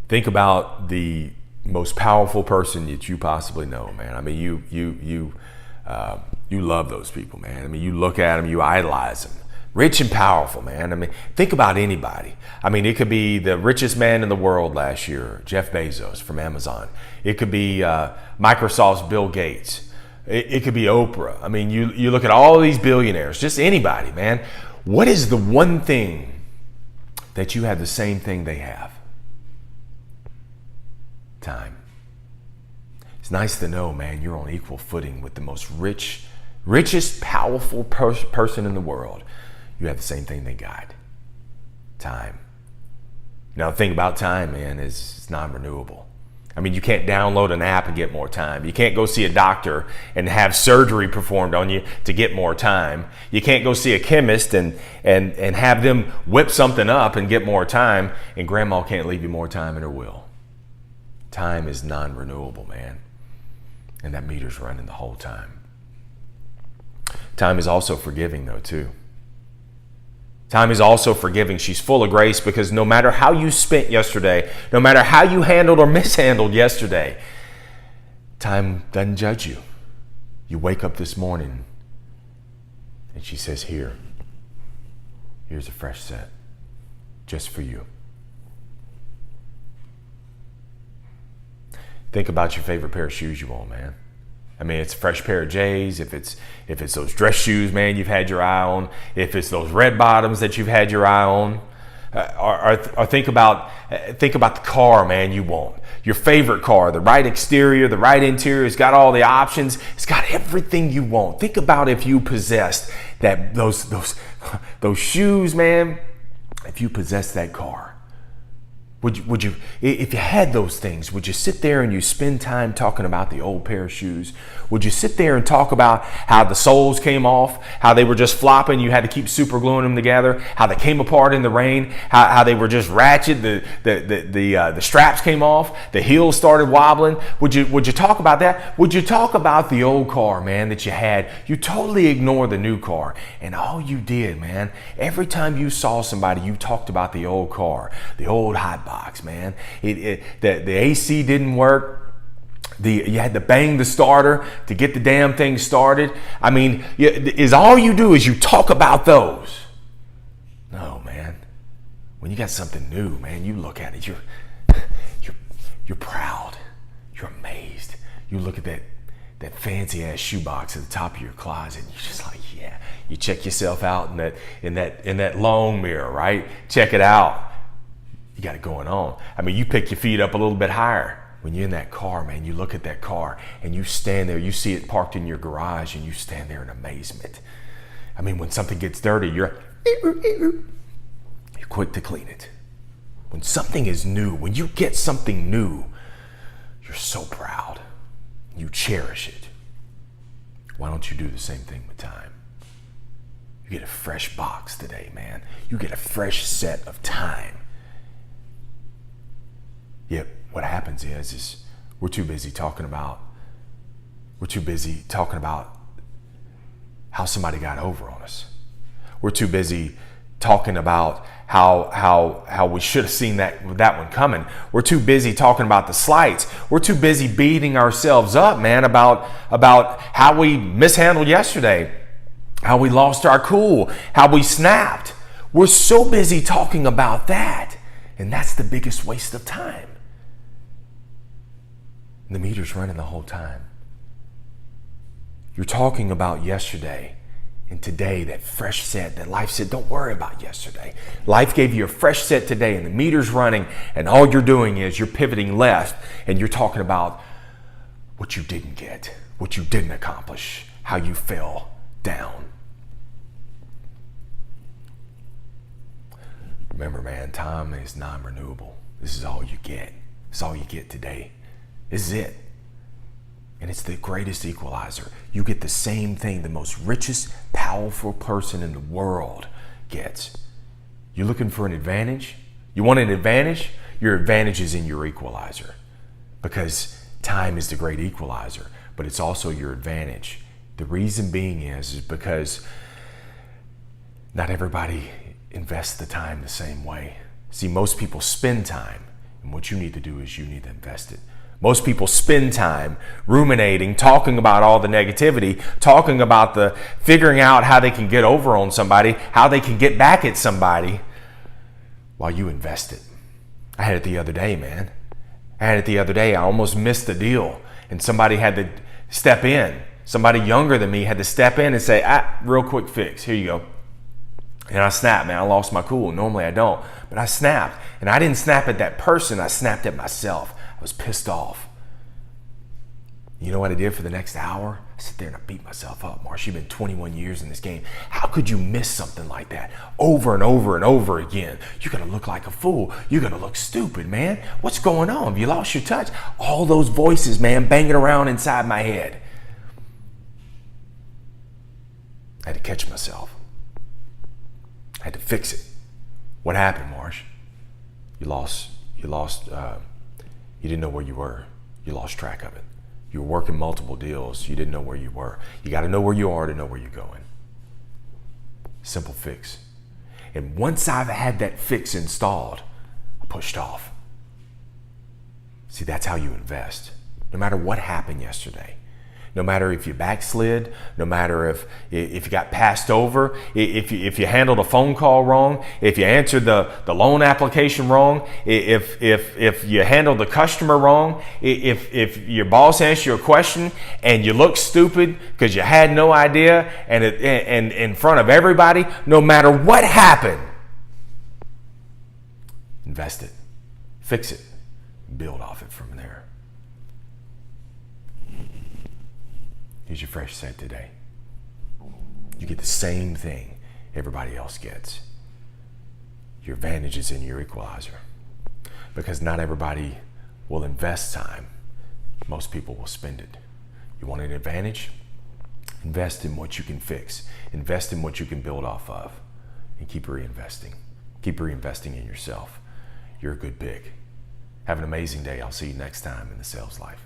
Think about the most powerful person that you possibly know, man. I mean, you love those people, man. I mean, you look at them, you idolize them. Rich and powerful, man. I mean, think about anybody. I mean, it could be the richest man in the world last year, Jeff Bezos from Amazon. It could be Microsoft's Bill Gates. It could be Oprah. I mean, you look at all these billionaires, just anybody, man. What is the one thing that you have the same thing they have? Time. It's nice to know, man, you're on equal footing with the most richest, powerful person in the world. You have the same thing they got. Time. Now, the thing about time, man, is it's non-renewable. I mean, you can't download an app and get more time. You can't go see a doctor and have surgery performed on you to get more time. You can't go see a chemist and have them whip something up and get more time. And grandma can't leave you more time in her will. Time is non-renewable, man. And that meter's running the whole time. Time is also forgiving, though, too. Time is also forgiving. She's full of grace because no matter how you spent yesterday, no matter how you handled or mishandled yesterday, time doesn't judge you. You wake up this morning and she says, here's a fresh set just for you. Think about your favorite pair of shoes you own, man. I mean, it's a fresh pair of J's. If it's those dress shoes, man, you've had your eye on. If it's those red bottoms that you've had your eye on, or think about the car, man, you want. Your favorite car, the right exterior, the right interior. It's got all the options. It's got everything you want. Think about if you possessed those shoes, man. If you possessed that car. Would you, if you had those things, would you sit there and you spend time talking about the old pair of shoes? Would you sit there and talk about how the soles came off, how they were just flopping, you had to keep super gluing them together, how they came apart in the rain, how they were just ratchet, the straps came off, the heels started wobbling? Would you talk about that? Would you talk about the old car, man, that you had? You totally ignore the new car, and all you did, man, every time you saw somebody, you talked about the old car, the old hot box, man. The AC didn't work. You had to bang the starter to get the damn thing started. I mean, is all you do is you talk about those. No, man. When you got something new, man, you look at it. You're proud. You're amazed. You look at that fancy ass shoebox at the top of your closet. And you're just like, yeah. You check yourself out in that long mirror, right? Check it out. You got it going on. I mean, you pick your feet up a little bit higher. When you're in that car, man, you look at that car and you stand there, you see it parked in your garage and you stand there in amazement. I mean, when something gets dirty, you're quick to clean it. When something is new, when you get something new, you're so proud. You cherish it. Why don't you do the same thing with time? You get a fresh box today, man. You get a fresh set of time. Yep. What happens is we're too busy talking about how somebody got over on us. We're too busy talking about how we should have seen that one coming. We're too busy talking about the slights. We're too busy beating ourselves up, man, about how we mishandled yesterday, how we lost our cool, how we snapped. We're so busy talking about that, and that's the biggest waste of time. The meter's running the whole time. You're talking about yesterday and today, that fresh set that life said, don't worry about yesterday. Life gave you a fresh set today and the meter's running, and all you're doing is you're pivoting left and you're talking about what you didn't get, what you didn't accomplish, how you fell down. Remember, man, time is non-renewable. This is all you get. It's all you get today. This is it. And it's the greatest equalizer. You get the same thing the most richest, powerful person in the world gets. You looking for an advantage? You want an advantage? Your advantage is in your equalizer. Because time is the great equalizer, but it's also your advantage. The reason being is because not everybody invests the time the same way. See, most people spend time. And what you need to do is you need to invest it. Most people spend time ruminating, talking about all the negativity, talking about the figuring out how they can get over on somebody, how they can get back at somebody, while you invest it. I had it the other day, man. I almost missed the deal, and somebody had to step in. Somebody younger than me had to step in and say, real quick fix, here you go. And I snapped, man. I lost my cool. Normally I don't, but I snapped. And I didn't snap at that person, I snapped at myself. I was pissed off. You know what I did for the next hour? I sit there and I beat myself up. Marsh, you've been 21 years in this game. How could you miss something like that over and over and over again? You're going to look like a fool. You're going to look stupid, man. What's going on? Have you lost your touch? All those voices, man, banging around inside my head. I had to catch myself. I had to fix it. What happened, Marsh? You didn't know where you were. You lost track of it. You were working multiple deals. You didn't know where you were. You got to know where you are to know where you're going. Simple fix. And once I've had that fix installed, I pushed off. See, that's how you invest. No matter what happened yesterday, no matter if you backslid, no matter if you got passed over, if you handled a phone call wrong, if you answered the loan application wrong, if you handled the customer wrong, if your boss asked you a question and you looked stupid because you had no idea and in front of everybody, no matter what happened, invest it, fix it, build off it from there. Here's your fresh set today. You get the same thing everybody else gets. Your advantage is in your equalizer. Because not everybody will invest time. Most people will spend it. You want an advantage? Invest in what you can fix. Invest in what you can build off of. And keep reinvesting. Keep reinvesting in yourself. You're a good pick. Have an amazing day. I'll see you next time in the sales life.